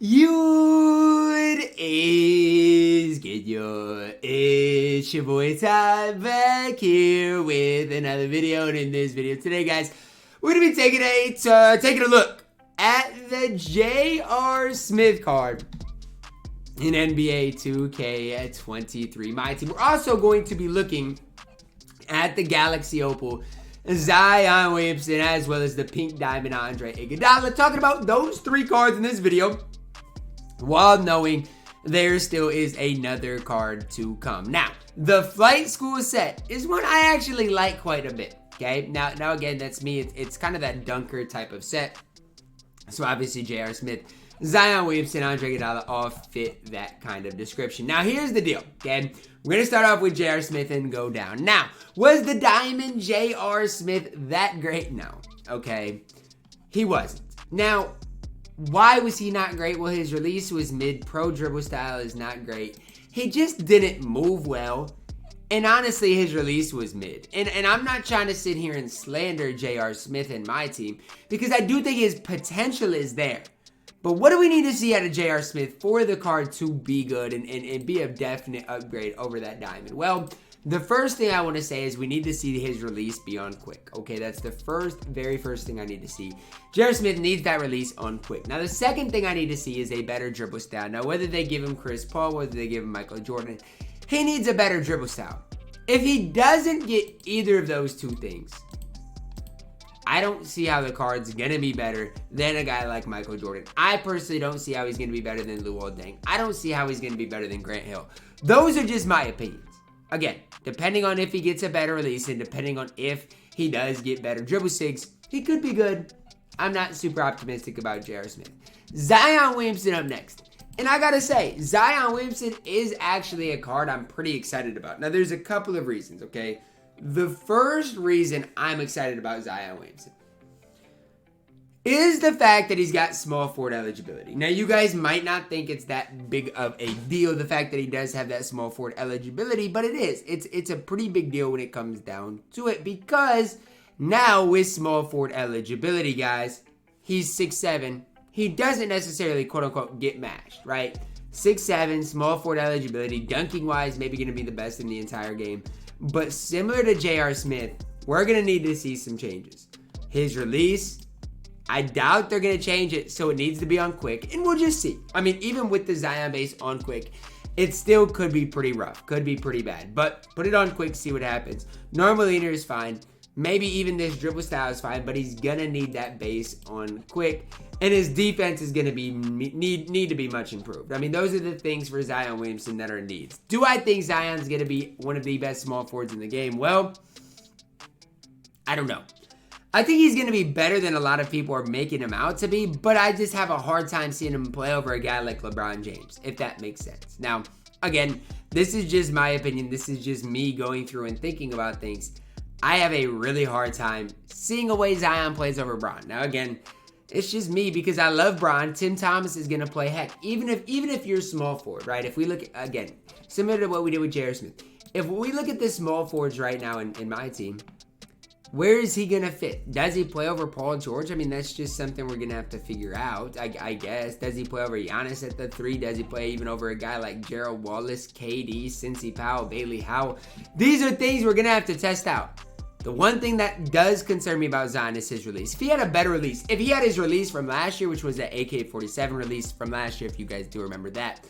What is good, yo? It's your boy Ty back here with another video, and in this video today, guys, we're gonna be taking a look at the J.R. Smith card in NBA 2K23 MyTEAM. We're also going to be looking at the Galaxy Opal Zion Williamson, as well as the Pink Diamond Andre Iguodala. Talking about those three cards in this video, while knowing there still is another card to come. Now, the Flight School set is one I actually like quite a bit. Okay, now again, that's me. It's kind of that dunker type of set. So obviously, J.R. Smith, Zion Williamson, Andre Iguodala all fit that kind of description. Now, here's the deal. Okay, we're gonna start off with J.R. Smith and go down. Now, was the Diamond J.R. Smith that great? No. Okay, he wasn't. Now, why was he not great? Well, his release was mid. Pro dribble style is not great. He just didn't move well. And honestly, his release was mid. And I'm not trying to sit here and slander J.R. Smith and my team, because I do think his potential is there. But what do we need to see out of J.R. Smith for the card to be good and be a definite upgrade over that Diamond? Well, the first thing I want to say is we need to see his release be on quick. Okay, that's the very first thing I need to see. J.R. Smith needs that release on quick. Now, the second thing I need to see is a better dribble style. Now, whether they give him Chris Paul, whether they give him Michael Jordan, he needs a better dribble style. If he doesn't get either of those two things, I don't see how the card's going to be better than a guy like Michael Jordan. I personally don't see how he's going to be better than Luol Deng. I don't see how he's going to be better than Grant Hill. Those are just my opinions. Again, depending on if he gets a better release and depending on if he does get better dribble sticks, he could be good. I'm not super optimistic about J.R. Smith. Zion Williamson up next. And I gotta say, Zion Williamson is actually a card I'm pretty excited about. Now, there's a couple of reasons, okay? The first reason I'm excited about Zion Williamson is the fact that he's got small forward eligibility. Now, you guys might not think it's that big of a deal, the fact that he does have that small forward eligibility, but it is. It's a pretty big deal when it comes down to it, because now with small forward eligibility, guys, he's 6'7". He doesn't necessarily, quote-unquote, get mashed, right? 6'7", small forward eligibility, dunking-wise, maybe going to be the best in the entire game. But similar to J.R. Smith, we're going to need to see some changes. His release, I doubt they're going to change it, so it needs to be on quick, and we'll just see. I mean, even with the Zion base on quick, it still could be pretty rough, could be pretty bad. But put it on quick, see what happens. Normal leaner is fine. Maybe even this dribble style is fine, but he's going to need that base on quick. And his defense is going to need to be much improved. I mean, those are the things for Zion Williamson that are needs. Do I think Zion's going to be one of the best small forwards in the game? Well, I don't know. I think he's going to be better than a lot of people are making him out to be, but I just have a hard time seeing him play over a guy like LeBron James, if that makes sense. Now, again, this is just my opinion. This is just me going through and thinking about things. I have a really hard time seeing a way Zion plays over Bron. Now, again, it's just me because I love Bron. Tim Thomas is going to play heck. Even if you're small forward, right? If we look at, again, similar to what we did with J.R. Smith. If we look at the small forwards right now in my team, where is he going to fit? Does he play over Paul George? I mean, that's just something we're going to have to figure out, I guess. Does he play over Giannis at the 3? Does he play even over a guy like Gerald Wallace, KD, Cincy Powell, Bailey Howell? These are things we're going to have to test out. The one thing that does concern me about Zion is his release. If he had a better release, if he had his release from last year, which was the AK-47 release from last year, if you guys do remember that,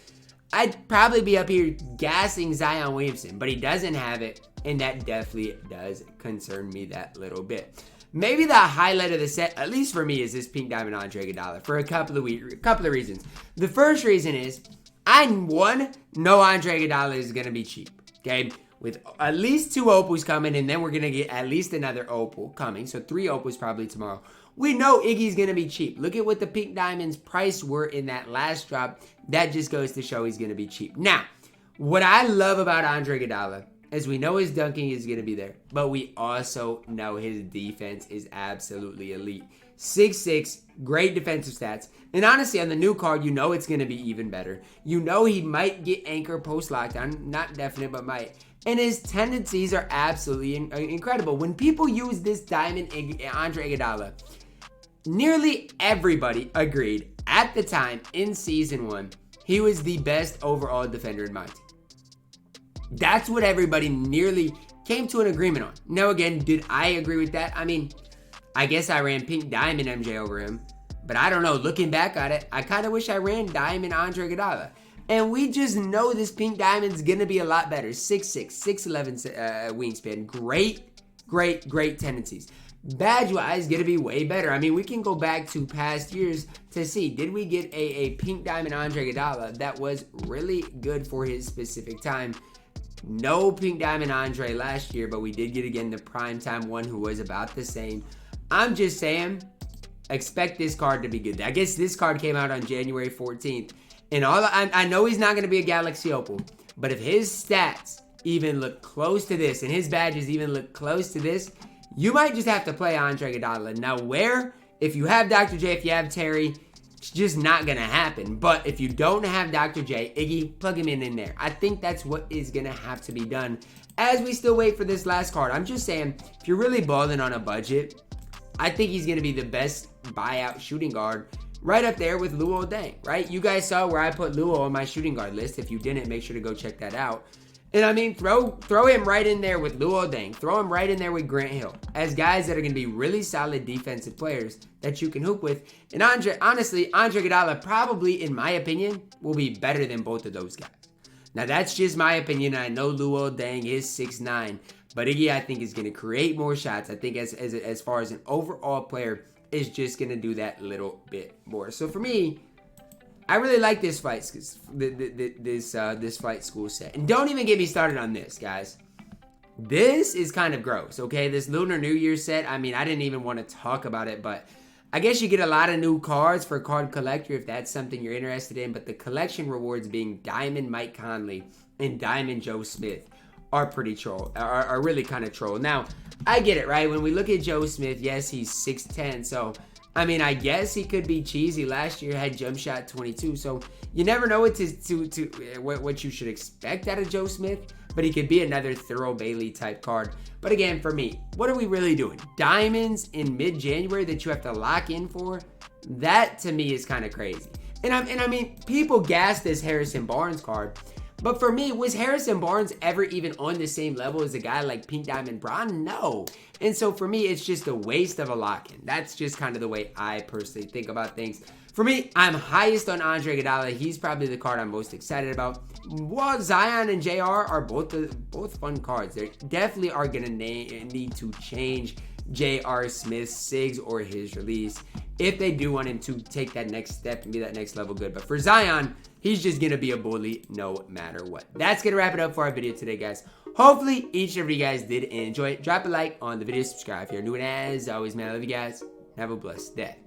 I'd probably be up here gassing Zion Williamson, but he doesn't have it, and that definitely does concern me that little bit. Maybe the highlight of the set, at least for me, is this Pink Diamond Andre Iguodala for a couple of reasons. The first reason is, I know Andre Iguodala is going to be cheap, okay? With at least 2 opals coming, and then we're going to get at least another opal coming. So 3 opals probably tomorrow. We know Iggy's going to be cheap. Look at what the Pink Diamonds price were in that last drop. That just goes to show he's going to be cheap. Now, what I love about Andre Iguodala is we know his dunking is going to be there, but we also know his defense is absolutely elite. 6'6", great defensive stats. And honestly, on the new card, you know it's going to be even better. You know he might get anchor post-lockdown. Not definite, but might. And his tendencies are absolutely incredible. When people use this Diamond Andre Iguodala, nearly everybody agreed at the time in season 1 he was the best overall defender in my team. That's what everybody nearly came to an agreement on. Now again, did I agree with that? I mean, I guess I ran Pink Diamond MJ over him, but I don't know. Looking back at it, I kind of wish I ran Diamond Andre Iguodala. And we just know this Pink Diamond's going to be a lot better. 6'6", 6'11 wingspan. Great tendencies. Badge-wise, going to be way better. I mean, we can go back to past years to see, did we get a Pink Diamond Andre Iguodala that was really good for his specific time? No Pink Diamond Andre last year, but we did get again the primetime one who was about the same. I'm just saying, expect this card to be good. I guess this card came out on January 14th. And I know he's not going to be a Galaxy Opal, but if his stats even look close to this and his badges even look close to this, you might just have to play Andre Iguodala. Now, if you have Dr. J, if you have Terry, it's just not going to happen. But if you don't have Dr. J, Iggy, plug him in there. I think that's what is going to have to be done as we still wait for this last card. I'm just saying, if you're really balling on a budget, I think he's going to be the best buyout shooting guard right up there with Luol Deng, right? You guys saw where I put Luol on my shooting guard list. If you didn't, make sure to go check that out. And I mean, throw him right in there with Luol Deng. Throw him right in there with Grant Hill as guys that are going to be really solid defensive players that you can hoop with. And honestly, Andre Iguodala probably, in my opinion, will be better than both of those guys. Now, that's just my opinion. I know Luol Deng is 6'9", but Iggy, I think, is going to create more shots. I think as far as an overall player, is just going to do that little bit more. So for me, I really like this flight school set. And don't even get me started on this, guys. This is kind of gross, okay? This Lunar New Year set, I mean, I didn't even want to talk about it, but I guess you get a lot of new cards for Card Collector if that's something you're interested in, but the collection rewards being Diamond Mike Conley and Diamond Joe Smith are pretty troll, are really kind of troll. Now, I get it, right? When we look at Joe Smith, yes, he's 6'10", so I mean, I guess he could be cheesy. Last year had jump shot 22, so you never know what you should expect out of Joe Smith, but he could be another Thurl Bailey type card. But again, for me, what are we really doing? Diamonds in mid-January that you have to lock in for? That to me is kind of crazy. And I mean, people gas this Harrison Barnes card, but for me, was Harrison Barnes ever even on the same level as a guy like Pink Diamond Braun? No. And so for me, it's just a waste of a lock-in. That's just kind of the way I personally think about things. For me, I'm highest on Andre Iguodala. He's probably the card I'm most excited about. While Zion and JR are both fun cards, they definitely are going to need to change J.R. Smith's SIGs or his release if they do want him to take that next step and be that next level good. But for Zion, he's just going to be a bully no matter what. That's going to wrap it up for our video today, guys. Hopefully, each of you guys did enjoy it. Drop a like on the video, subscribe if you're new, and as always, man, I love you guys. Have a blessed day.